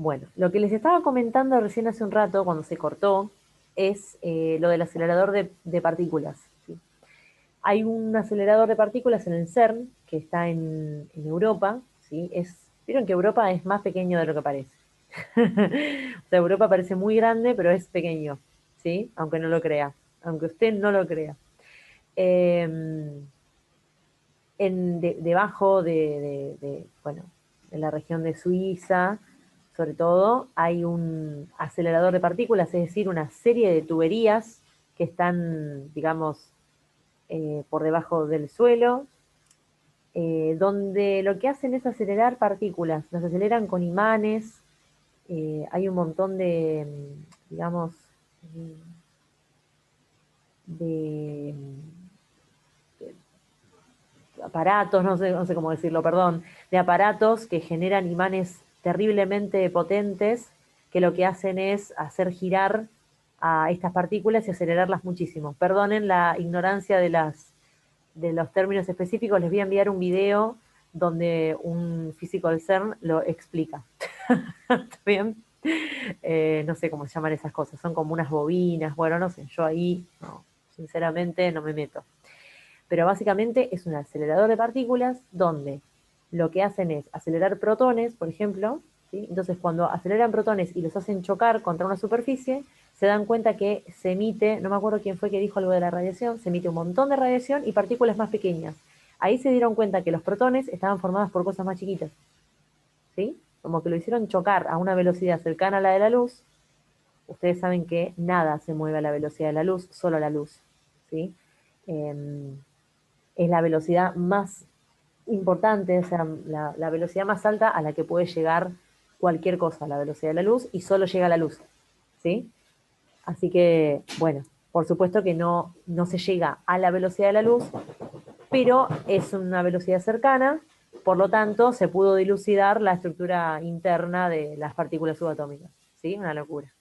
Bueno, lo que les estaba comentando recién hace un rato, cuando se cortó, es lo del acelerador de partículas. ¿Sí? Hay un acelerador de partículas en el CERN, que está en Europa, ¿sí? Vieron que Europa es más pequeño de lo que parece. O sea, Europa parece muy grande, pero es pequeño, ¿sí? Aunque no lo crea, aunque usted no lo crea. Eh, debajo bueno, en la región de Suiza, sobre todo, hay un acelerador de partículas, es decir, una serie de tuberías que están, digamos, por debajo del suelo, donde lo que hacen es acelerar partículas, las aceleran con imanes, hay un montón de, digamos, de aparatos, no sé cómo decirlo, perdón, de aparatos que generan imanes terriblemente potentes que lo que hacen es hacer girar a estas partículas y acelerarlas muchísimo. Perdonen la ignorancia de los términos específicos, les voy a enviar un video donde un físico del CERN lo explica. ¿Está bien? No sé cómo se llaman esas cosas, son como unas bobinas, bueno, no sé, yo ahí, no, sinceramente, no me meto. Pero básicamente es un acelerador de partículas donde lo que hacen es acelerar protones, por ejemplo, ¿sí? Entonces cuando aceleran protones y los hacen chocar contra una superficie, se dan cuenta que se emite, no me acuerdo quién fue que dijo algo de la radiación, se emite un montón de radiación y partículas más pequeñas. Ahí se dieron cuenta que los protones estaban formados por cosas más chiquitas, ¿sí? Como que lo hicieron chocar a una velocidad cercana a la de la luz. Ustedes saben que nada se mueve a la velocidad de la luz, solo la luz, ¿sí? Eh, es la velocidad más importante, o sea, la velocidad más alta a la que puede llegar cualquier cosa, la velocidad de la luz, y solo llega la luz, ¿sí? Así que, bueno, por supuesto que no se llega a la velocidad de la luz, pero es una velocidad cercana, por lo tanto, se pudo dilucidar la estructura interna de las partículas subatómicas, ¿sí? Una locura.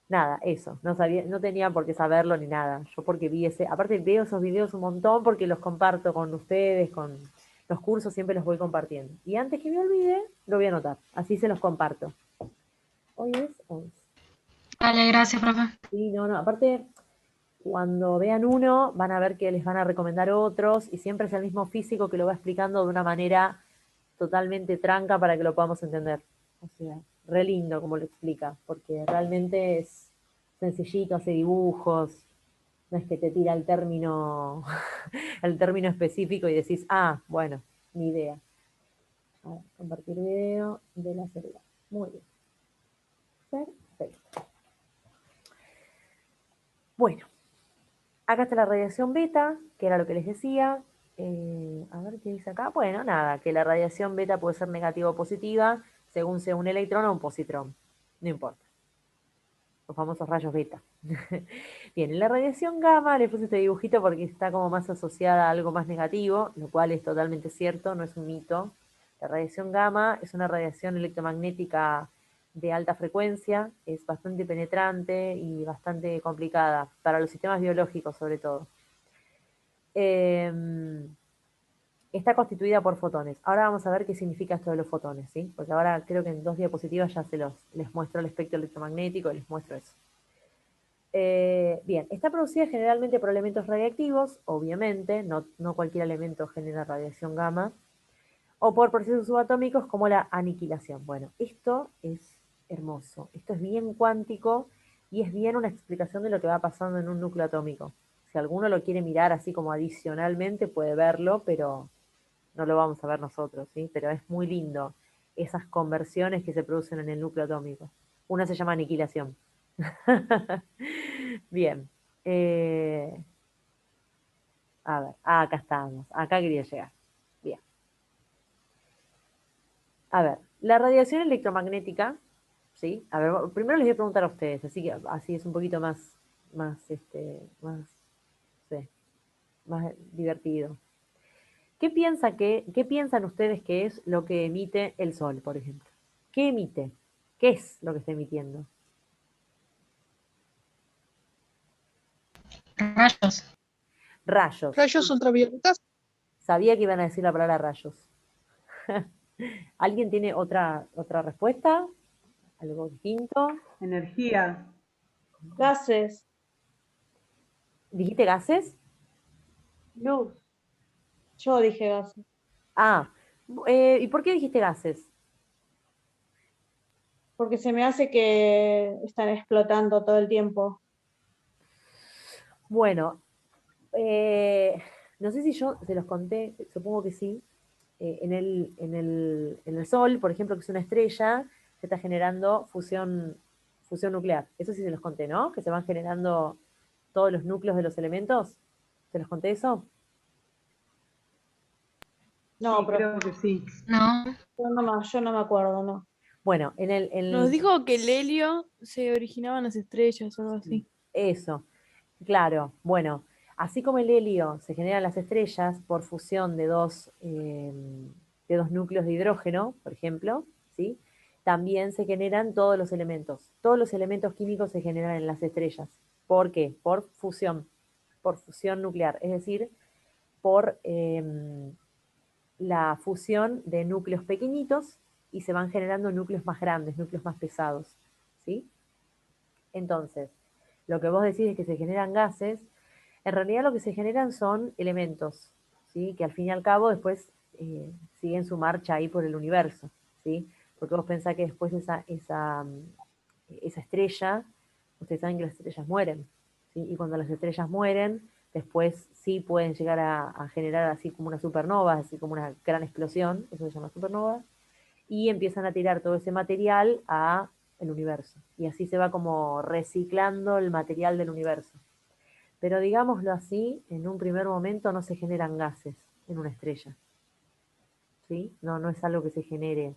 Nada, eso, no sabía, no tenía por qué saberlo ni nada. Yo porque vi aparte veo esos videos un montón porque los comparto con ustedes, con los cursos siempre los voy compartiendo. Y antes que me olvide, lo voy a anotar, así se los comparto. Hoy es 11. Vale, gracias, profe. Sí, no, no, aparte cuando vean uno van a ver que les van a recomendar otros y siempre es el mismo físico que lo va explicando de una manera totalmente tranca para que lo podamos entender. O sea, re lindo como lo explica, porque realmente es sencillito, hace dibujos, no es que te tira el término, el término específico y decís, ah, bueno, ni idea. A ver, compartir video de la celular. Muy bien. Perfecto. Bueno, acá está la radiación beta, que era lo que les decía. A ver qué dice acá. Bueno, nada, que la radiación beta puede ser negativa o positiva según sea un electrón o un positrón. No importa. Los famosos rayos beta. Bien, en la radiación gamma le puse este dibujito porque está como más asociada a algo más negativo, lo cual es totalmente cierto, no es un mito. La radiación gamma es una radiación electromagnética de alta frecuencia, es bastante penetrante y bastante complicada para los sistemas biológicos sobre todo. Eh, Está constituida por fotones. Ahora vamos a ver qué significa esto de los fotones, ¿sí? Porque ahora creo que en 2 diapositivas ya les muestro el espectro electromagnético y les muestro eso. Bien, está producida generalmente por elementos radiactivos, obviamente, no cualquier elemento genera radiación gamma, o por procesos subatómicos como la aniquilación. Bueno, esto es hermoso, esto es bien cuántico y es bien una explicación de lo que va pasando en un núcleo atómico. Si alguno lo quiere mirar así como adicionalmente, puede verlo, pero no lo vamos a ver nosotros, ¿sí? Pero es muy lindo esas conversiones que se producen en el núcleo atómico. Una se llama aniquilación. Bien. Eh, a ver, acá estamos. Acá quería llegar. Bien. A ver, la radiación electromagnética, ¿sí? A ver, primero les voy a preguntar a ustedes, así que así es un poquito más, no sé, más divertido. ¿Qué piensan ustedes que es lo que emite el Sol, por ejemplo? ¿Qué emite? ¿Qué es lo que está emitiendo? Rayos. Rayos. Rayos ultravioletas. Sabía que iban a decir la palabra rayos. ¿Alguien tiene otra respuesta? ¿Algo distinto? Energía. Gases. ¿Dijiste gases? Luz. Yo dije gases. Ah, ¿y por qué dijiste gases? Porque se me hace que están explotando todo el tiempo. Bueno, no sé si yo se los conté, supongo que sí. En el Sol, por ejemplo, que es una estrella, se está generando fusión nuclear. Eso sí se los conté, ¿no? Que se van generando todos los núcleos de los elementos. ¿Se los conté eso? No, Sí, profe. creo que sí. No, Yo no me acuerdo, no. Bueno, Nos dijo que el helio se originaba en las estrellas o algo así. eso, claro. Bueno, así como el helio se genera en las estrellas por fusión de dos núcleos de hidrógeno, por ejemplo, ¿sí? También se generan todos los elementos. Todos los elementos químicos se generan en las estrellas. ¿Por qué? Por fusión nuclear, es decir, por la fusión de núcleos pequeñitos y se van generando núcleos más grandes, núcleos más pesados, ¿sí? Entonces, lo que vos decís es que se generan gases, en realidad lo que se generan son elementos, ¿sí? Que al fin y al cabo después siguen su marcha ahí por el universo, ¿sí? Porque vos pensás que después esa estrella, ustedes saben que las estrellas mueren, ¿sí? Y cuando las estrellas mueren, después sí pueden llegar a generar así como una supernova, así como una gran explosión, eso se llama supernova, y empiezan a tirar todo ese material a el universo. Y así se va como reciclando el material del universo. Pero digámoslo así, en un primer momento no se generan gases en una estrella. ¿Sí? No, no es algo que se genere,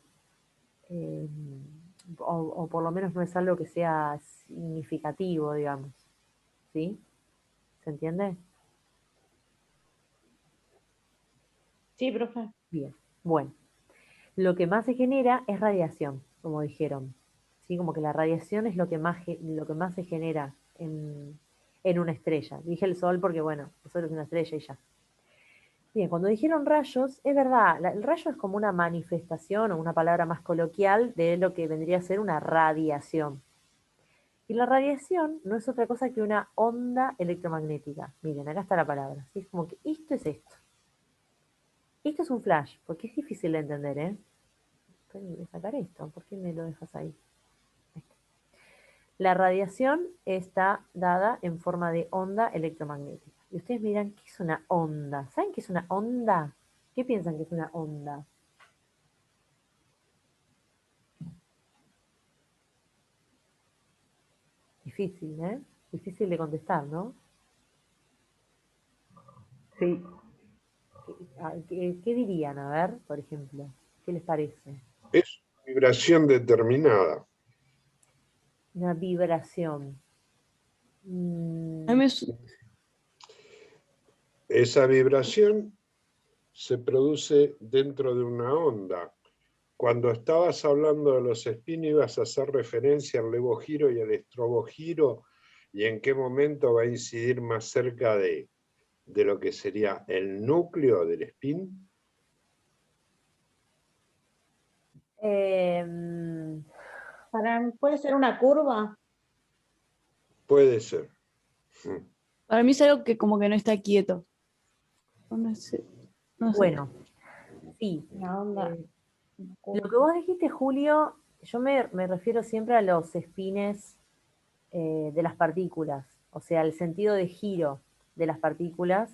eh, o por lo menos no es algo que sea significativo, digamos. ¿Sí? ¿Se entiende? Sí, profe. Bien. Bueno, lo que más se genera es radiación, como dijeron. ¿Sí? Como que la radiación es lo que más se genera en una estrella. Dije el Sol porque, bueno, el Sol es una estrella y ya. Bien, cuando dijeron rayos, es verdad, el rayo es como una manifestación o una palabra más coloquial de lo que vendría a ser una radiación. Y la radiación no es otra cosa que una onda electromagnética. Miren, acá está la palabra. ¿Sí? Es como que esto es esto. Esto es un flash, porque es difícil de entender, ¿eh? Tengo que sacar esto. ¿Por qué me lo dejas ahí? Ahí está. La radiación está dada en forma de onda electromagnética. Y ustedes me dirán, ¿qué es una onda? ¿Saben qué es una onda? ¿Qué piensan que es una onda? Difícil, ¿eh? Difícil de contestar, ¿no? Sí. ¿Qué dirían? A ver, por ejemplo, ¿qué les parece? Es una vibración determinada. Una vibración. A mí me su- Esa vibración se produce dentro de una onda. Cuando estabas hablando de los spin ibas a hacer referencia al levogiro y al estrobogiro y en qué momento va a incidir más cerca de lo que sería el núcleo del spin. Eh, ¿Puede ser una curva? Puede ser. Para mí es algo que como que no está quieto. No sé. No sé. bueno, sí. Una onda. Eh, Una lo curva. que vos dijiste, Julio, yo me refiero siempre a los espines de las partículas, o sea, el sentido de giro de las partículas,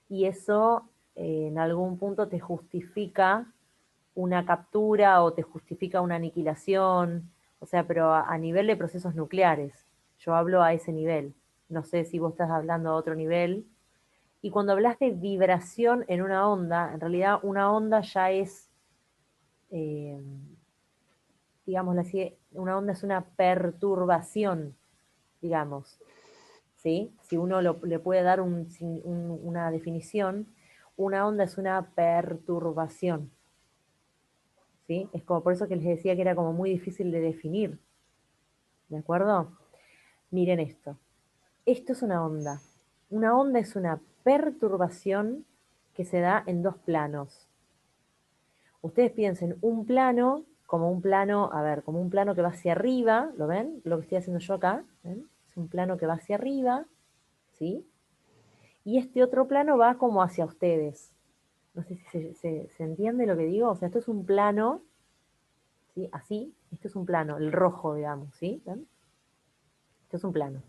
y eso en algún punto te justifica una captura o te justifica una aniquilación, o sea, pero a nivel de procesos nucleares. Yo hablo a ese nivel. No sé si vos estás hablando a otro nivel. Y cuando hablas de vibración en una onda, en realidad una onda ya es, eh, digámoslo así, una onda es una perturbación, digamos. ¿Sí? Si uno le puede dar una definición, una onda es una perturbación. ¿Sí? Es como por eso que les decía que era como muy difícil de definir. ¿De acuerdo? Miren esto. Esto es una onda. Una onda es una perturbación que se da en dos planos. Ustedes piensen un plano como un plano, a ver, como un plano que va hacia arriba, ¿lo ven? Lo que estoy haciendo yo acá, ¿ven? Es un plano que va hacia arriba, ¿sí? Y este otro plano va como hacia ustedes. No sé si se entiende lo que digo. O sea, esto es un plano, ¿sí? Así, esto es un plano, el rojo, digamos, ¿sí? ¿Ven? Esto es un plano.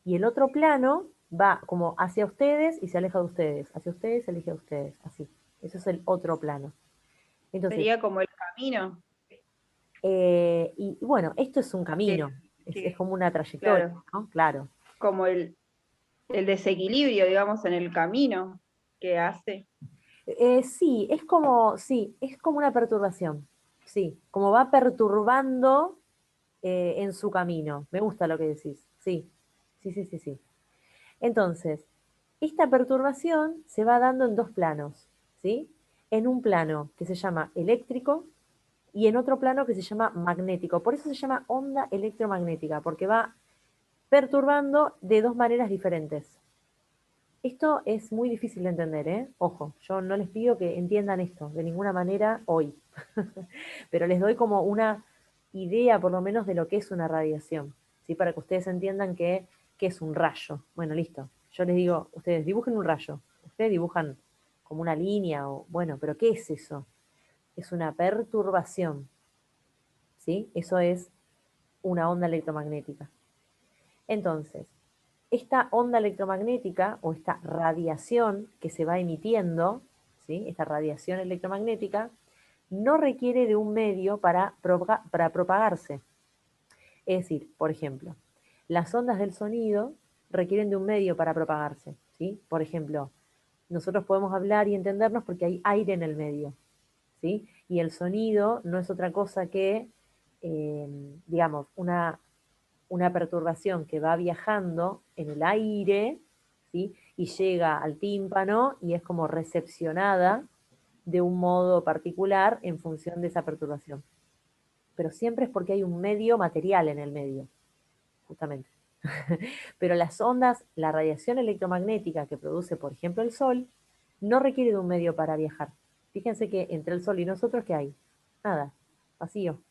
Y el otro plano va como hacia ustedes y se aleja de ustedes, hacia ustedes, se aleja de ustedes, así. Eso es el otro plano. Entonces, Sería como el camino, y bueno, esto es un que, camino, es que, como una trayectoria, claro, ¿no? Claro. como el desequilibrio, digamos, en el camino que hace. Sí, es como una perturbación, sí, como va perturbando en su camino. Me gusta lo que decís, sí, sí, sí, sí, sí. Entonces, esta perturbación se va dando en dos planos, ¿sí? En un plano que se llama eléctrico y en otro plano que se llama magnético. Por eso se llama onda electromagnética, porque va perturbando de dos maneras diferentes. Esto es muy difícil de entender, ¿eh? Ojo, yo no les pido que entiendan esto de ninguna manera hoy, pero les doy como una idea por lo menos de lo que es una radiación, ¿sí? Para que ustedes entiendan qué es un rayo. Bueno, listo. Yo les digo, ustedes dibujen un rayo. Ustedes dibujan como una línea o, bueno, pero ¿qué es eso? Es una perturbación, ¿sí? Eso es una onda electromagnética. Entonces, esta onda electromagnética o esta radiación que se va emitiendo, ¿sí? Esta radiación electromagnética, no requiere de un medio para propagarse. Es decir, por ejemplo, las ondas del sonido requieren de un medio para propagarse, ¿sí? Por ejemplo, nosotros podemos hablar y entendernos porque hay aire en el medio, ¿sí? Y el sonido no es otra cosa que, digamos, una perturbación que va viajando en el aire, ¿sí? Y llega al tímpano y es como recepcionada de un modo particular en función de esa perturbación. Pero siempre es porque hay un medio material en el medio, justamente. Pero las ondas, la radiación electromagnética que produce, por ejemplo, el Sol, no requiere de un medio para viajar. Fíjense que entre el Sol y nosotros, ¿qué hay? Nada, vacío.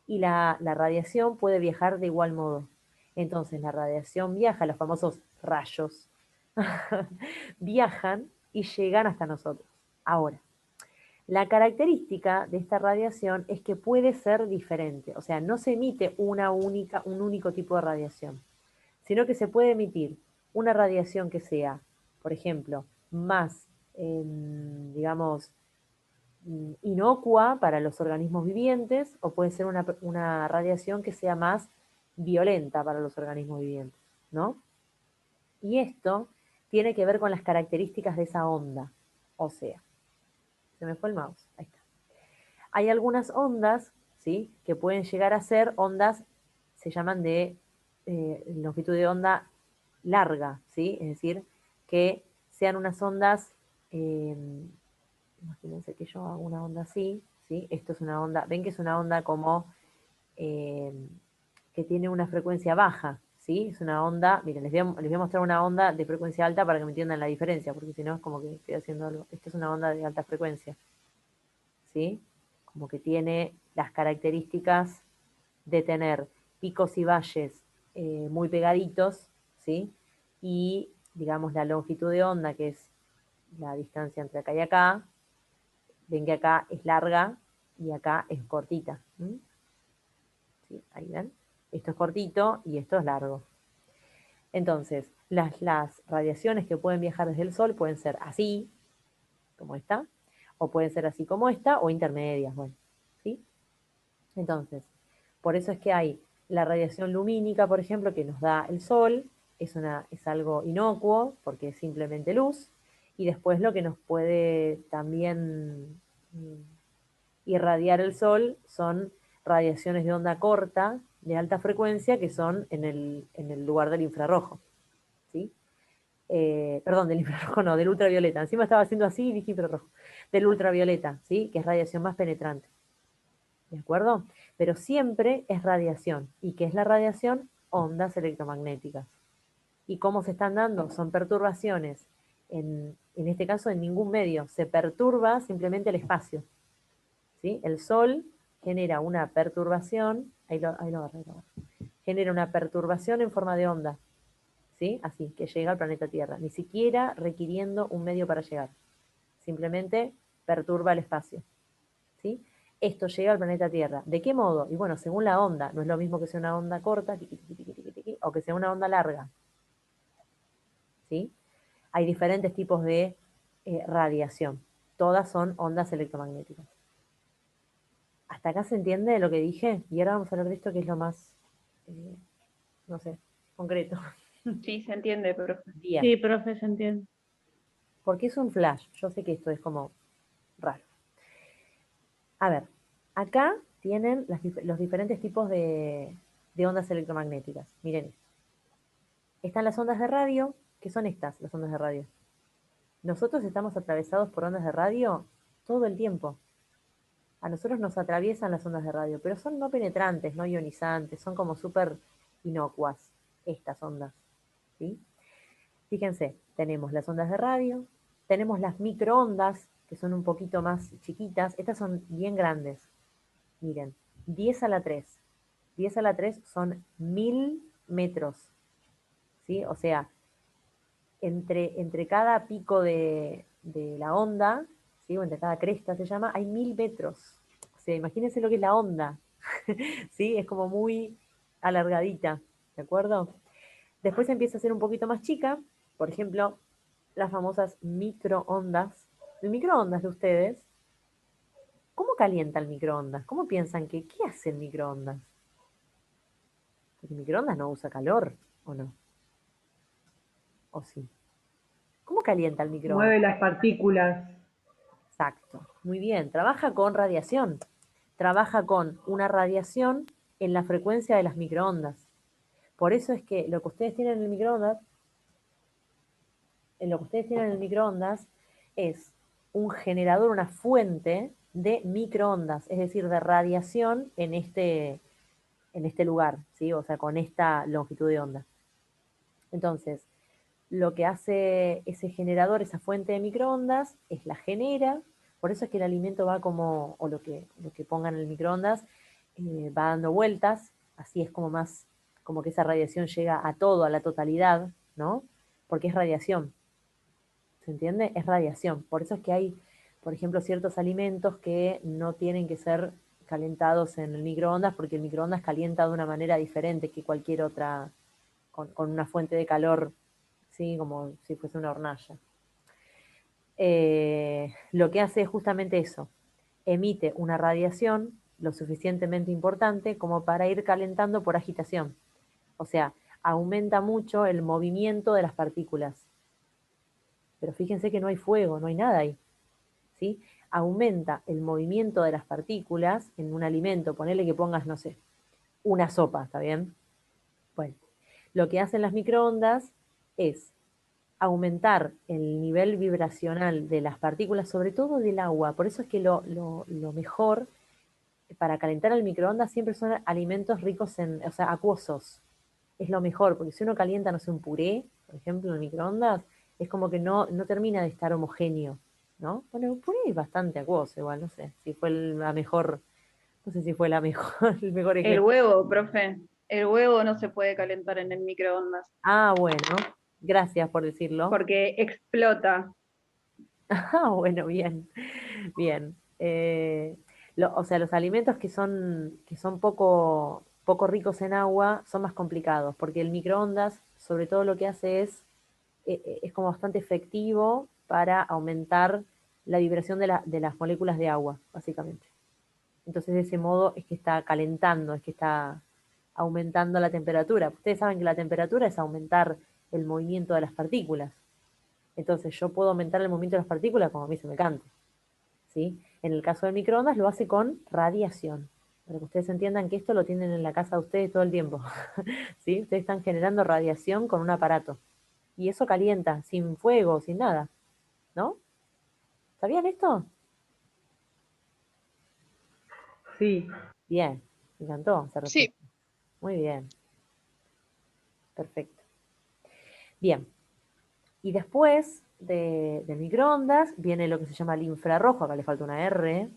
Y la radiación puede viajar de igual modo. Entonces la radiación viaja, los famosos rayos, viajan y llegan hasta nosotros. Ahora, la característica de esta radiación es que puede ser diferente, o sea, no se emite un único tipo de radiación, sino que se puede emitir una radiación que sea, por ejemplo, más, digamos, inocua para los organismos vivientes o puede ser una radiación que sea más violenta para los organismos vivientes, ¿no? Y esto tiene que ver con las características de esa onda. O sea, se me fue el mouse, ahí está. Hay algunas ondas, ¿sí? Que pueden llegar a ser ondas, se llaman de longitud de onda larga, ¿sí? Es decir, que sean unas ondas, eh, imagínense que yo hago una onda así, ¿sí? Esto es una onda, ven que es una onda como eh, que tiene una frecuencia baja, ¿sí? Es una onda, miren, les voy a mostrar una onda de frecuencia alta para que me entiendan la diferencia, porque si no es como que estoy haciendo algo. Esta es una onda de alta frecuencia, ¿sí? Como que tiene las características de tener picos y valles muy pegaditos, ¿sí? Y, digamos, la longitud de onda, que es la distancia entre acá y acá, ven que acá es larga y acá es cortita. ¿Sí? Ahí ven. Esto es cortito y esto es largo. Entonces, las radiaciones que pueden viajar desde el Sol pueden ser así, como esta, o pueden ser así como esta, o intermedias, bueno, ¿sí? Entonces, por eso es que hay la radiación lumínica, por ejemplo, que nos da el Sol, es algo inocuo, porque es simplemente luz, y después lo que nos puede también irradiar el Sol son radiaciones de onda corta, de alta frecuencia, que son en el lugar del infrarrojo, ¿sí? Perdón, del infrarrojo no, del ultravioleta. Encima estaba haciendo así y dije infrarrojo. Del ultravioleta, ¿sí? Que es radiación más penetrante. ¿De acuerdo? Pero siempre es radiación. ¿Y qué es la radiación? Ondas electromagnéticas. ¿Y cómo se están dando? Son perturbaciones. En este caso, en ningún medio. Se perturba simplemente el espacio. ¿sí? El Sol genera una perturbación, ahí lo agarré, genera una perturbación en forma de onda, ¿sí? Así, que llega al planeta Tierra, ni siquiera requiriendo un medio para llegar, simplemente perturba el espacio, ¿sí? Esto llega al planeta Tierra. ¿De qué modo? Y bueno, según la onda, no es lo mismo que sea una onda corta, tiqui, tiqui, tiqui, tiqui, tiqui, o que sea una onda larga, ¿sí? Hay diferentes tipos de radiación. Todas son ondas electromagnéticas. ¿Hasta acá se entiende lo que dije? Y ahora vamos a hablar de esto que es lo más, eh, no sé, concreto. Sí, se entiende, profe. Bien. Sí, profe, se entiende. Porque es un flash. Yo sé que esto es como raro. A ver, acá tienen los diferentes tipos de ondas electromagnéticas. Miren esto. Están las ondas de radio, que son estas, las ondas de radio. Nosotros estamos atravesados por ondas de radio todo el tiempo. A nosotros nos atraviesan las ondas de radio, pero son no penetrantes, no ionizantes, son como súper inocuas estas ondas, ¿sí? Fíjense, tenemos las ondas de radio, tenemos las microondas, que son un poquito más chiquitas, estas son bien grandes. Miren, 10 a la 3. 10 a la 3 son 1000 metros, ¿sí? O sea, entre cada pico de la onda, ¿sí? O entre cada cresta se llama, hay 1000 metros. O sea, imagínense lo que es la onda, ¿sí? Es como muy alargadita, ¿de acuerdo? Después empieza a ser un poquito más chica, por ejemplo, las famosas microondas. El microondas de ustedes, ¿cómo calienta el microondas? ¿Cómo piensan qué hace el microondas? Porque el microondas no usa calor, ¿o no? ¿O sí? ¿Cómo calienta el microondas? Mueve las partículas. Exacto, muy bien. Trabaja con radiación. Trabaja con una radiación en la frecuencia de las microondas. Por eso es que lo que ustedes tienen en el microondas, es un generador, una fuente de microondas, es decir, de radiación en este lugar, ¿sí? O sea, con esta longitud de onda. Entonces, lo que hace ese generador, esa fuente de microondas, es la genera, por eso es que el alimento va como, o lo que pongan en el microondas, va dando vueltas, así es como más, como que esa radiación llega a todo, a la totalidad, ¿no? Porque es radiación, ¿se entiende? Es radiación, por eso es que hay, por ejemplo, ciertos alimentos que no tienen que ser calentados en el microondas, porque el microondas calienta de una manera diferente que cualquier otra, con una fuente de calor, ¿sí? Como si fuese una hornalla. Lo que hace es justamente eso, emite una radiación lo suficientemente importante como para ir calentando por agitación. O sea, aumenta mucho el movimiento de las partículas. Pero fíjense que no hay fuego, no hay nada ahí, ¿sí? Aumenta el movimiento de las partículas en un alimento, ponele que pongas, no sé, una sopa, ¿está bien? Bueno, lo que hacen las microondas es aumentar el nivel vibracional de las partículas, sobre todo del agua. Por eso es que lo mejor para calentar el microondas siempre son alimentos ricos en, o sea, acuosos. Es lo mejor, porque si uno calienta, no sé, un puré, por ejemplo, en el microondas, es como que no termina de estar homogéneo, ¿no? Bueno, un puré es bastante acuoso igual, no sé si fue la mejor, no sé si fue la mejor, el mejor El ejemplo. huevo, profe. El huevo no se puede calentar en el microondas Ah, bueno, gracias por decirlo. porque explota. Ah, bueno, bien, bien. O sea, los alimentos que son poco ricos en agua son más complicados, porque el microondas, sobre todo lo que hace es como bastante efectivo para aumentar la vibración de las moléculas de agua, básicamente. Entonces, de ese modo es que está calentando, es que está aumentando la temperatura. Ustedes saben que la temperatura es aumentar el movimiento de las partículas. Entonces yo puedo aumentar el movimiento de las partículas como a mí se me cante, ¿sí? En el caso del microondas lo hace con radiación. Para que ustedes entiendan que esto lo tienen en la casa de ustedes todo el tiempo, ¿sí? Ustedes están generando radiación con un aparato. Y eso calienta, sin fuego, sin nada, ¿no? ¿Sabían esto? Sí. Bien, me encantó esa Sí, respuesta. Muy bien, perfecto. Bien, y después del microondas viene lo que se llama el infrarrojo, acá le falta una R,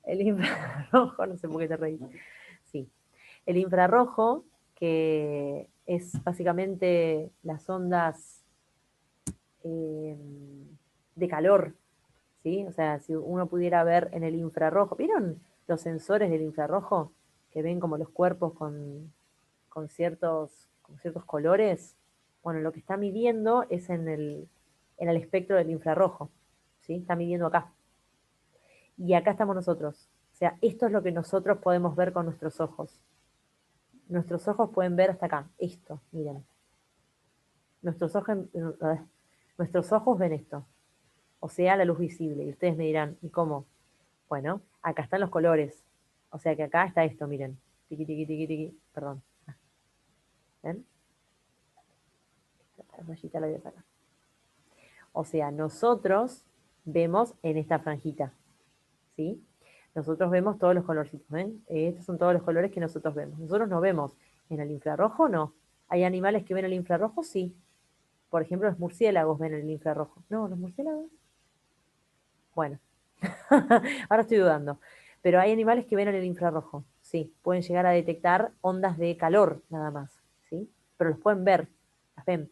El infrarrojo, no sé por qué te reís. Sí. El infrarrojo, que es básicamente las ondas de calor, ¿sí? O sea, si uno pudiera ver en el infrarrojo, ¿vieron los sensores del infrarrojo? Que ven como los cuerpos con ciertos colores. Bueno, lo que está midiendo es en el espectro del infrarrojo, ¿sí? Está midiendo acá. Y acá estamos nosotros. O sea, esto es lo que nosotros podemos ver con nuestros ojos. Nuestros ojos pueden ver hasta acá, esto, miren. Nuestros ojos ven esto, o sea, la luz visible. Y ustedes me dirán, ¿y cómo? Bueno, acá están los colores. O sea que acá está esto, miren. Tiqui, tiqui, tiqui, tiqui. Perdón. ¿Ven? Esta rayita la voy a sacar. O sea, nosotros vemos en esta franjita, ¿sí? Nosotros vemos todos los colorcitos, ¿ven? Estos son todos los colores que nosotros vemos. Nosotros no vemos en el infrarrojo, no. ¿Hay animales que ven el infrarrojo? Sí. Por ejemplo, los murciélagos ven el infrarrojo. No, los murciélagos. Bueno, ahora estoy dudando. Pero hay animales que ven en el infrarrojo. Sí, pueden llegar a detectar ondas de calor nada más, ¿sí? Pero los pueden ver, las ven.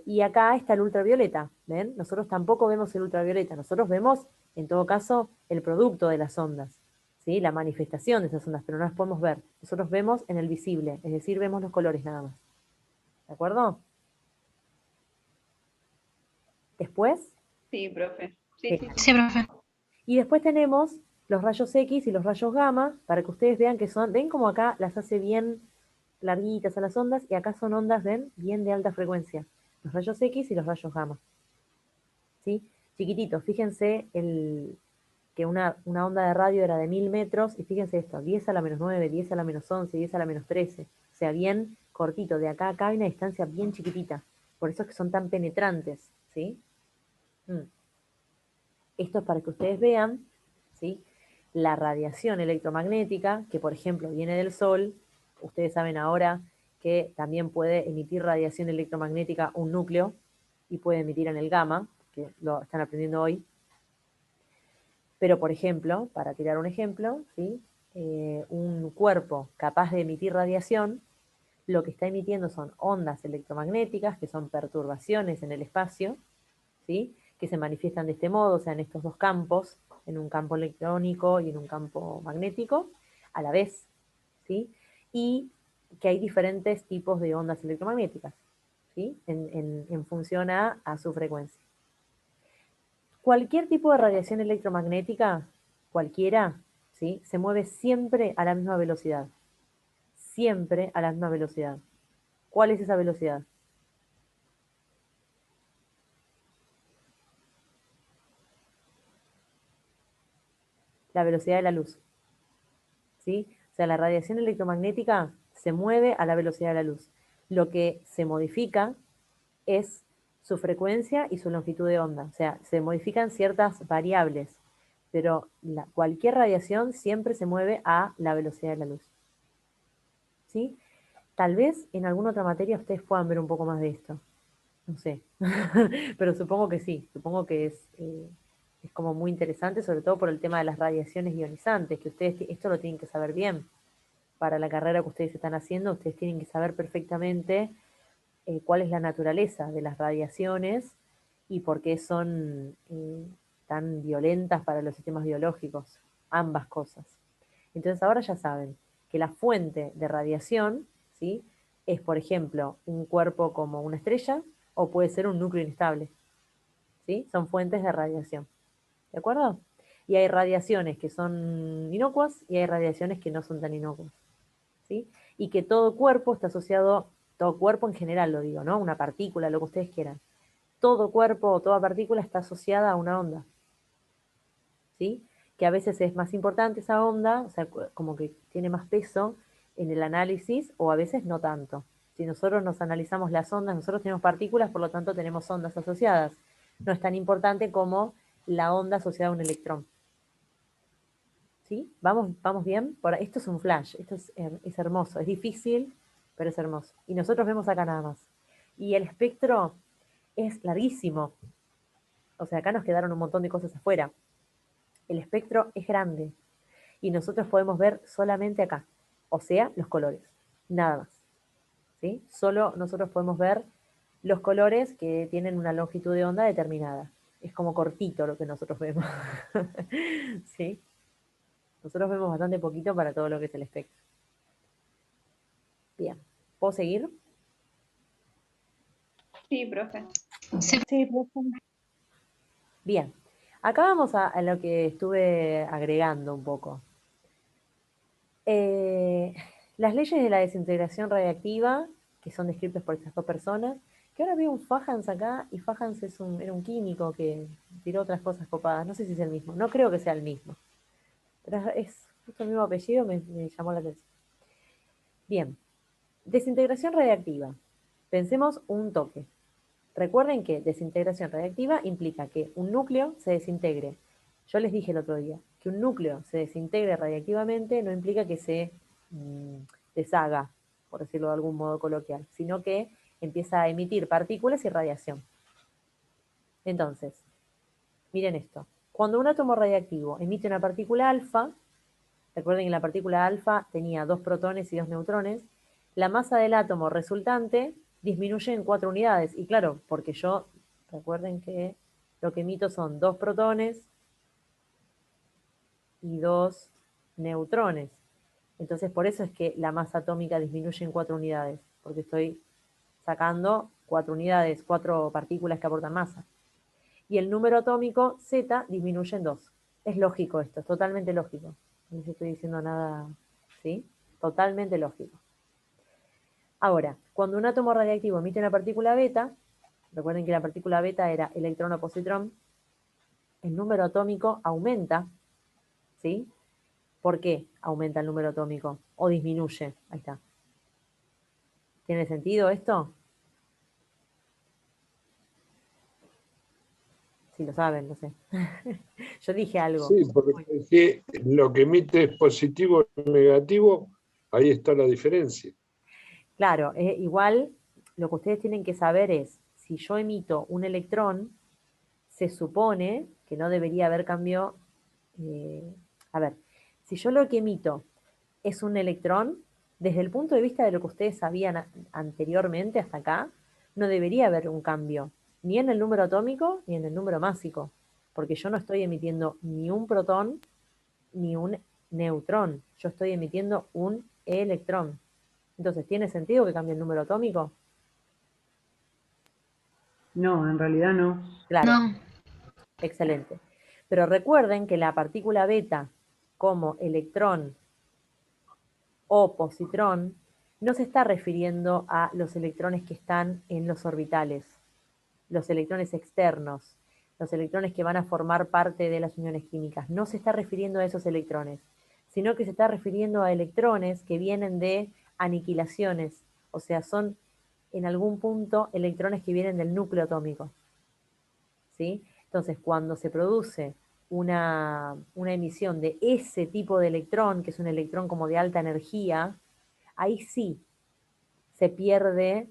Y acá está el ultravioleta, ¿ven? Nosotros tampoco vemos el ultravioleta, nosotros vemos, en todo caso, el producto de las ondas, ¿sí? La manifestación de esas ondas, pero no las podemos ver. Nosotros vemos en el visible, es decir, vemos los colores nada más. ¿De acuerdo? Después, Sí, profe. Sí, sí, sí. Sí, profe. y después tenemos los rayos X y los rayos gamma, para que ustedes vean que son, ven como acá las hace bien larguitas a las ondas, y acá son ondas, ven, bien de alta frecuencia. Los rayos X y los rayos gamma. ¿Sí? Chiquititos, fíjense que una onda de radio era de 1000 metros, y fíjense esto, 10 a la menos 9, 10 a la menos 11, 10 a la menos 13, o sea, bien cortito, de acá a acá hay una distancia bien chiquitita, por eso es que son tan penetrantes, ¿sí? Esto es para que ustedes vean, ¿sí? La radiación electromagnética, que por ejemplo viene del Sol, ustedes saben ahora que también puede emitir radiación electromagnética un núcleo, y puede emitir en el gamma, que lo están aprendiendo hoy. Pero, por ejemplo, para tirar un ejemplo, ¿sí? Un cuerpo capaz de emitir radiación, lo que está emitiendo son ondas electromagnéticas, que son perturbaciones en el espacio, ¿sí? Que se manifiestan de este modo, o sea, en estos dos campos, en un campo electrónico y en un campo magnético, a la vez, ¿sí? Y que hay diferentes tipos de ondas electromagnéticas, ¿sí? En función a su frecuencia. Cualquier tipo de radiación electromagnética, cualquiera, ¿sí? Se mueve siempre a la misma velocidad. Siempre a la misma velocidad. ¿Cuál es esa velocidad? La velocidad de la luz, ¿sí? O sea, la radiación electromagnética se mueve a la velocidad de la luz. Lo que se modifica es su frecuencia y su longitud de onda. O sea, se modifican ciertas variables, pero cualquier radiación siempre se mueve a la velocidad de la luz, ¿sí? Tal vez en alguna otra materia ustedes puedan ver un poco más de esto. No sé, pero supongo que sí, supongo que es como muy interesante, sobre todo por el tema de las radiaciones ionizantes, que ustedes esto lo tienen que saber bien. Para la carrera que ustedes están haciendo, ustedes tienen que saber perfectamente cuál es la naturaleza de las radiaciones y por qué son tan violentas para los sistemas biológicos, ambas cosas. Entonces ahora ya saben que la fuente de radiación, ¿sí? Es, por ejemplo, un cuerpo como una estrella, o puede ser un núcleo inestable, ¿sí? Son fuentes de radiación, ¿de acuerdo? Y hay radiaciones que son inocuas y hay radiaciones que no son tan inocuas, ¿sí? Y que todo cuerpo está asociado, todo cuerpo en general lo digo, ¿no? Una partícula, lo que ustedes quieran. Todo cuerpo o toda partícula está asociada a una onda, ¿sí? Que a veces es más importante esa onda, o sea, como que tiene más peso en el análisis, o a veces no tanto. Si nosotros nos analizamos las ondas, nosotros tenemos partículas, por lo tanto tenemos ondas asociadas. No es tan importante como la onda asociada a un electrón. ¿Sí? ¿Vamos bien? Esto es un flash, esto es hermoso, es difícil, pero es hermoso. Y nosotros vemos acá nada más. Y el espectro es larguísimo. O sea, acá nos quedaron un montón de cosas afuera. El espectro es grande y nosotros podemos ver solamente acá, o sea, los colores, nada más. ¿Sí? Solo nosotros podemos ver los colores que tienen una longitud de onda determinada. Es como cortito lo que nosotros vemos. ¿Sí? Nosotros vemos bastante poquito para todo lo que es el espectro. Bien. ¿Puedo seguir? Sí, profe. Sí, Sí, profe. Bien. Acá vamos a lo que estuve agregando un poco. Las leyes de la desintegración radiactiva, que son descritas por estas dos personas, que ahora veo un Fajans acá, y Fajans era un químico que tiró otras cosas copadas. No sé si es el mismo, no creo que sea el mismo. Pero es justo el mismo apellido, me llamó la atención. Bien, desintegración radiactiva. Pensemos un toque. Recuerden que desintegración radiactiva implica que un núcleo se desintegre. Yo les dije el otro día que un núcleo se desintegre radiactivamente no implica que se deshaga, por decirlo de algún modo coloquial, sino que empieza a emitir partículas y radiación. Entonces, miren esto. Cuando un átomo radiactivo emite una partícula alfa, recuerden que la partícula alfa tenía 2 protones y 2 neutrones, la masa del átomo resultante disminuye en 4 unidades. Y claro, porque yo, recuerden que lo que emito son 2 protones y 2 neutrones. Entonces, por eso es que la masa atómica disminuye en 4 unidades, porque estoy sacando 4 unidades, 4 partículas que aportan masa. Y el número atómico Z disminuye en 2. Es lógico esto, es totalmente lógico. No les estoy diciendo nada, ¿sí? Totalmente lógico. Ahora, cuando un átomo radiactivo emite una partícula beta, recuerden que la partícula beta era electrón o positrón, el número atómico aumenta, ¿sí? ¿Por qué aumenta el número atómico? O disminuye, ahí está. ¿Tiene sentido esto? Si lo saben, no sé. Yo dije algo. Sí, porque si lo que emite es positivo o negativo, ahí está la diferencia. Claro, igual lo que ustedes tienen que saber es, si yo emito un electrón, se supone que no debería haber cambio. A ver, si yo lo que emito es un electrón, desde el punto de vista de lo que ustedes sabían anteriormente hasta acá, no debería haber un cambio, ni en el número atómico ni en el número másico, porque yo no estoy emitiendo ni un protón ni un neutrón, yo estoy emitiendo un electrón. Entonces, ¿tiene sentido que cambie el número atómico? No, en realidad no. Claro, no, excelente. Pero recuerden que la partícula beta como electrón o positrón no se está refiriendo a los electrones que están en los orbitales, los electrones externos, los electrones que van a formar parte de las uniones químicas. No se está refiriendo a esos electrones, sino que se está refiriendo a electrones que vienen de aniquilaciones, o sea, son en algún punto electrones que vienen del núcleo atómico. ¿Sí? Entonces, cuando se produce una emisión de ese tipo de electrón, que es un electrón como de alta energía, ahí sí se pierde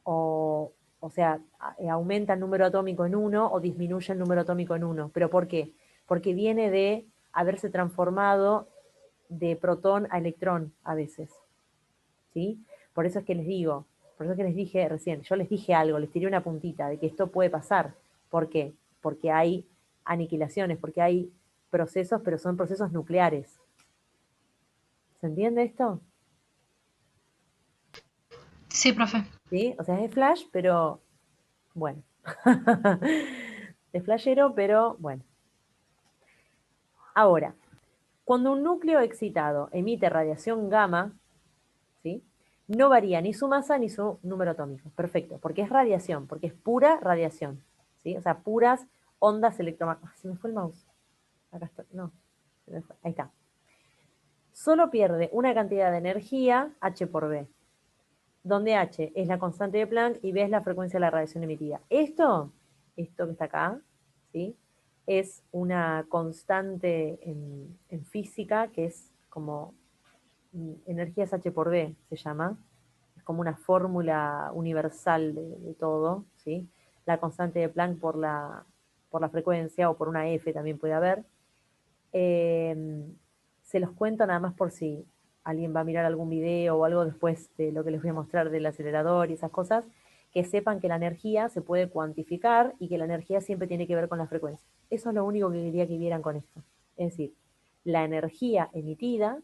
o sea, aumenta el número atómico en 1 o disminuye el número atómico en 1. ¿Pero por qué? Porque viene de haberse transformado de protón a electrón a veces. ¿Sí? Por eso es que les digo, por eso es que les dije recién, yo les dije algo, les tiré una puntita de que esto puede pasar. ¿Por qué? Porque hay aniquilaciones, porque hay procesos, pero son procesos nucleares. ¿Se entiende esto? sí, profe. ¿Sí? O sea, es flash, pero bueno. Es flashero, pero bueno. Ahora, cuando un núcleo excitado emite radiación gamma, ¿sí? No varía ni su masa ni su número atómico. Perfecto, porque es radiación, porque es pura radiación. ¿Sí? O sea, puras ondas electromagnéticas. Se me fue el mouse. Acá está. No, se me fue. Ahí está. Solo pierde una cantidad de energía, H por B, donde H es la constante de Planck y B es la frecuencia de la radiación emitida. Esto que está acá, ¿sí? Es una constante en física que es como energías H por B, se llama. Es como una fórmula universal de todo, ¿sí? La constante de Planck por la frecuencia o por una F también puede haber. Se los cuento nada más por si alguien va a mirar algún video o algo después de lo que les voy a mostrar del acelerador y esas cosas, que sepan que la energía se puede cuantificar y que la energía siempre tiene que ver con la frecuencia. Eso es lo único que quería que vieran con esto. Es decir, la energía emitida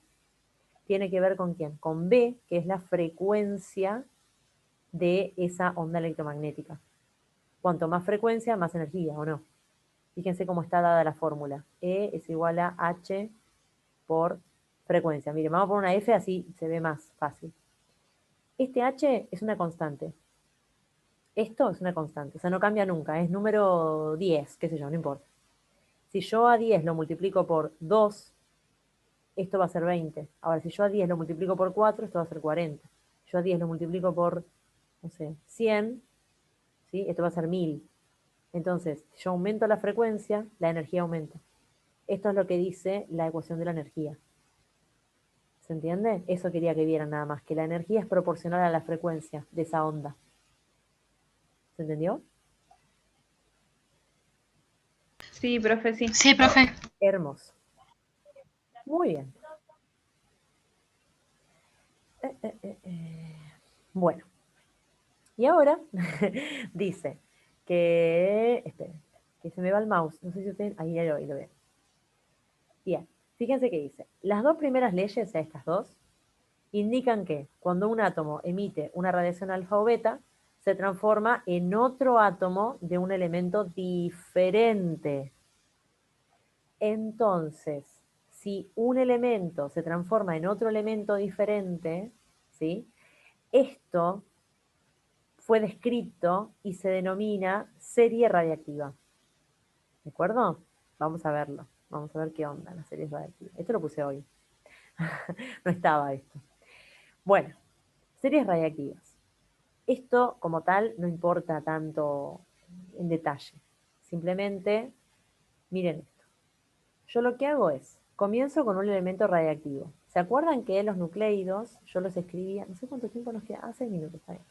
tiene que ver con quién, con B, que es la frecuencia de esa onda electromagnética. Cuanto más frecuencia, más energía, ¿o no? Fíjense cómo está dada la fórmula. E es igual a H por frecuencia. Miren, vamos a poner una F, así se ve más fácil. Este H es una constante. Esto es una constante, o sea, no cambia nunca, es número 10, qué sé yo, no importa. Si yo a 10 lo multiplico por 2, esto va a ser 20. Ahora, si yo a 10 lo multiplico por 4, esto va a ser 40. Yo a 10 lo multiplico por, no sé, 100, ¿sí? Esto va a ser 1000. Entonces, si yo aumento la frecuencia, la energía aumenta. Esto es lo que dice la ecuación de la energía. ¿Se entiende? Eso quería que vieran nada más, que la energía es proporcional a la frecuencia de esa onda. ¿Se entendió? Sí, profe, sí. Sí, profe. Hermoso. Muy bien. Bueno. Y ahora dice que... Esperen, que se me va el mouse. No sé si ustedes... Ahí lo ven. Bien. Fíjense que dice. Las dos primeras leyes, estas dos, indican que cuando un átomo emite una radiación alfa o beta, se transforma en otro átomo de un elemento diferente. Entonces, si un elemento se transforma en otro elemento diferente, ¿sí? Esto fue descrito y se denomina serie radiactiva. ¿De acuerdo? Vamos a verlo. Vamos a ver qué onda la serie radiactiva. Esto lo puse hoy. No estaba esto. Bueno, series radiactivas. Esto, como tal, no importa tanto en detalle. Simplemente, miren esto. Yo lo que hago es, comienzo con un elemento radiactivo. ¿Se acuerdan que los nucleidos, yo los escribía, no sé cuánto tiempo nos queda, 6 minutos, está bien,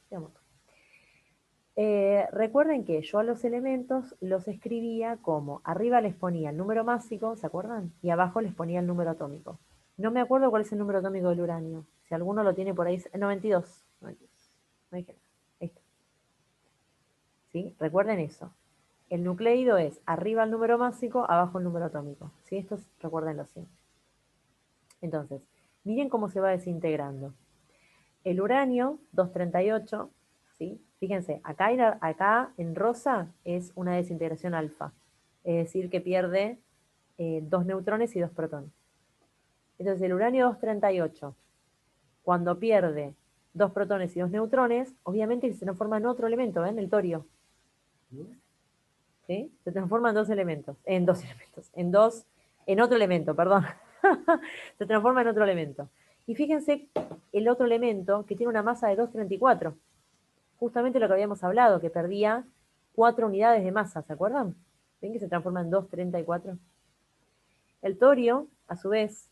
recuerden que yo a los elementos los escribía como, arriba les ponía el número másico, ¿se acuerdan? Y abajo les ponía el número atómico. No me acuerdo cuál es el número atómico del uranio. Si alguno lo tiene por ahí, 92. 92. No dije nada. Ahí está. ¿Sí? Recuerden eso. El nucleido es arriba el número másico, abajo el número atómico. ¿Sí? Esto recuérdenlo siempre. Entonces, miren cómo se va desintegrando. El uranio, 238, ¿sí? Fíjense, acá en rosa es una desintegración alfa. Es decir, que pierde 2 neutrones y 2 protones. Entonces, el uranio 238, cuando pierde 2 protones y 2 neutrones, obviamente se transforma en otro elemento, ¿ven? El torio. ¿Sí? Se transforma en en otro elemento, perdón. Se transforma en otro elemento. Y fíjense el otro elemento que tiene una masa de 234. Justamente lo que habíamos hablado, que perdía 4 unidades de masa, ¿se acuerdan? ¿Ven que se transforma en 234? El torio, a su vez,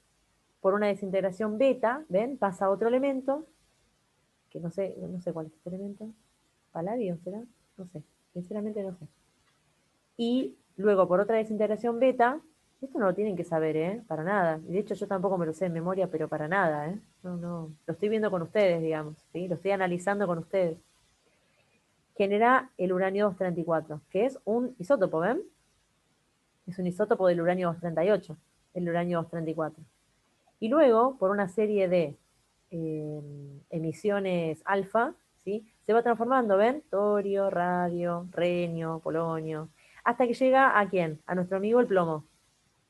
por una desintegración beta, ¿ven? Pasa a otro elemento, que no sé cuál es este elemento. ¿Paladio será? No sé, sinceramente no sé. Y luego por otra desintegración beta, esto no lo tienen que saber, para nada. De hecho yo tampoco me lo sé en memoria, pero para nada, No, lo estoy viendo con ustedes, digamos, ¿sí? Lo estoy analizando con ustedes. Genera el uranio 234, que es un isótopo, ¿ven? Es un isótopo del uranio 238, el uranio 234. Y luego, por una serie de emisiones alfa, ¿sí? Se va transformando, ¿ven? Torio, radio, renio, polonio, hasta que llega ¿a quién? A nuestro amigo el plomo,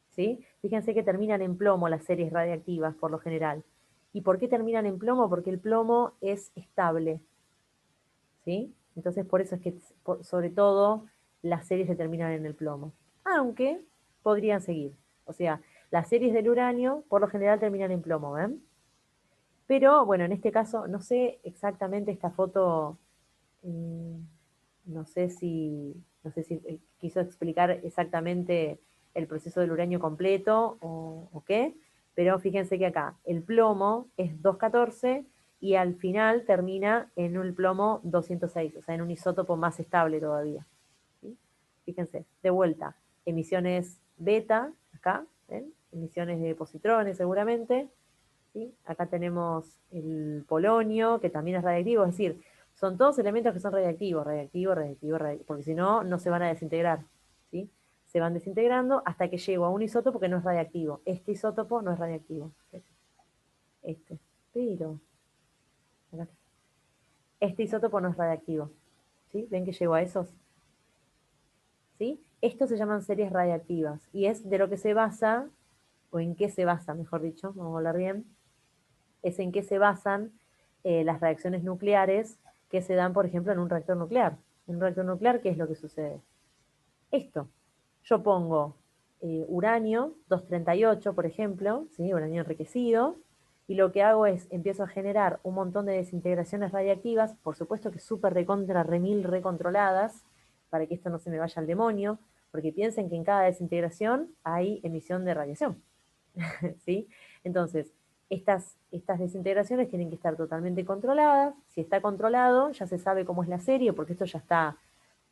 ¿sí? Fíjense que terminan en plomo las series radiactivas por lo general. ¿Y por qué terminan en plomo? Porque el plomo es estable, ¿sí? Entonces por eso es que sobre todo las series se terminan en el plomo. Aunque podrían seguir. O sea, las series del uranio por lo general terminan en plomo, ¿ven? Pero bueno, en este caso, no sé exactamente esta foto, no sé si quiso explicar exactamente el proceso del uranio completo o qué, pero fíjense que acá el plomo es 214 y al final termina en un plomo 206, o sea, en un isótopo más estable todavía. ¿Sí? Fíjense, de vuelta, emisiones beta, acá, ¿ven? emisiones de positrones seguramente, ¿sí? Acá tenemos el polonio, que también es radiactivo, es decir, son todos elementos que son radiactivos, porque si no, no se van a desintegrar, ¿sí? Se van desintegrando hasta que llego a un isótopo que no es radiactivo. Este isótopo no es radiactivo. Pero acá está. Este isótopo no es radiactivo, ¿sí? ¿Ven que llego a esos? ¿Sí? Estos se llaman series radiactivas y es de lo que se basa, o en qué se basa, mejor dicho, vamos a hablar bien, es en qué se basan las reacciones nucleares que se dan, por ejemplo, en un reactor nuclear. En un reactor nuclear, ¿qué es lo que sucede? Esto. Yo pongo uranio 238, por ejemplo, ¿sí? Uranio enriquecido, y lo que hago es, empiezo a generar un montón de desintegraciones radiactivas, por supuesto que súper recontra, remil recontroladas, para que esto no se me vaya al demonio, porque piensen que en cada desintegración hay emisión de radiación, ¿sí? Entonces, estas desintegraciones tienen que estar totalmente controladas. Si está controlado, ya se sabe cómo es la serie, porque esto ya está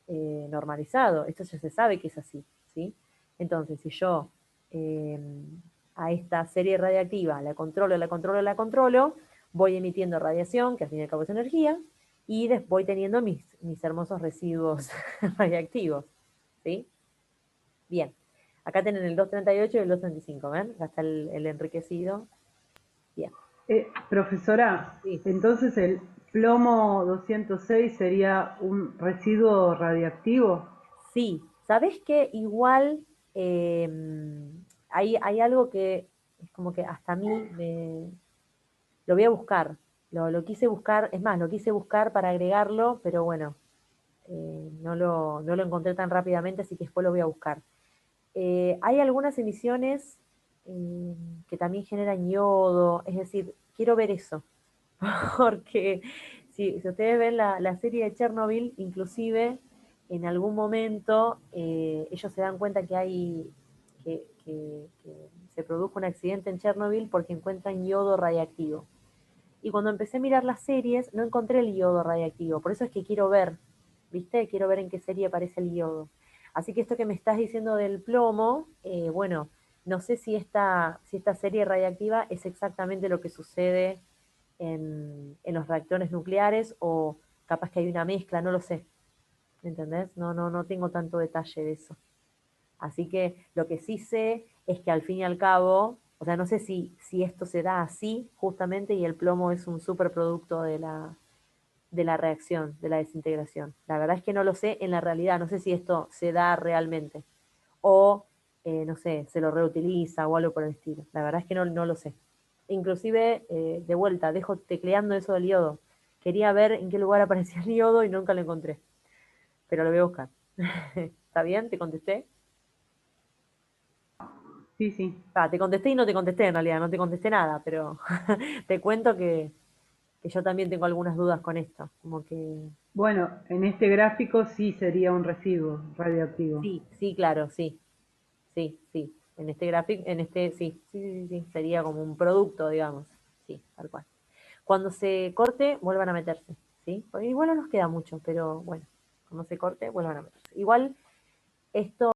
normalizado, esto ya se sabe que es así, ¿sí? Entonces, si yo a esta serie radiactiva la controlo, voy emitiendo radiación, que al fin y al cabo es energía, y después voy teniendo mis hermosos residuos radiactivos, ¿sí? Bien, acá tienen el 238 y el 235, ¿ven? Acá está el enriquecido. Bien. Profesora, Sí. entonces el plomo 206 sería un residuo radiactivo. Sí, ¿sabés qué? Igual hay algo que es como que hasta a mí lo voy a buscar. Lo quise buscar, es más, lo quise buscar para agregarlo, pero bueno, no lo encontré tan rápidamente, así que después lo voy a buscar. Hay algunas emisiones que también generan yodo, es decir, quiero ver eso, porque si ustedes ven la serie de Chernobyl, inclusive en algún momento ellos se dan cuenta que se produjo un accidente en Chernobyl porque encuentran yodo radiactivo. Y cuando empecé a mirar las series, no encontré el yodo radiactivo. Por eso es que quiero ver, ¿viste? Quiero ver en qué serie aparece el yodo. Así que esto que me estás diciendo del plomo, bueno, no sé si esta serie radiactiva es exactamente lo que sucede en los reactores nucleares o capaz que hay una mezcla, no lo sé. ¿Entendés? No tengo tanto detalle de eso. Así que lo que sí sé es que al fin y al cabo, o sea, no sé si esto se da así justamente y el plomo es un superproducto de la reacción, de la desintegración. La verdad es que no lo sé en la realidad, no sé si esto se da realmente o, no sé, se lo reutiliza o algo por el estilo. La verdad es que no lo sé. Inclusive, de vuelta, dejo tecleando eso del yodo. Quería ver en qué lugar aparecía el yodo y nunca lo encontré, pero lo voy a buscar. ¿Está bien? ¿Te contesté? Sí, sí. Te contesté y no te contesté en realidad, no te contesté nada, pero te cuento que yo también tengo algunas dudas con esto, como que Bueno, en este gráfico sí sería un residuo radioactivo. sí, claro, sí, en este gráfico, sí, sería como un producto, digamos, sí, tal cual. Cuando se corte, vuelvan a meterse, ¿sí? Porque igual no nos queda mucho, pero bueno, cuando se corte, vuelvan a meterse. Igual esto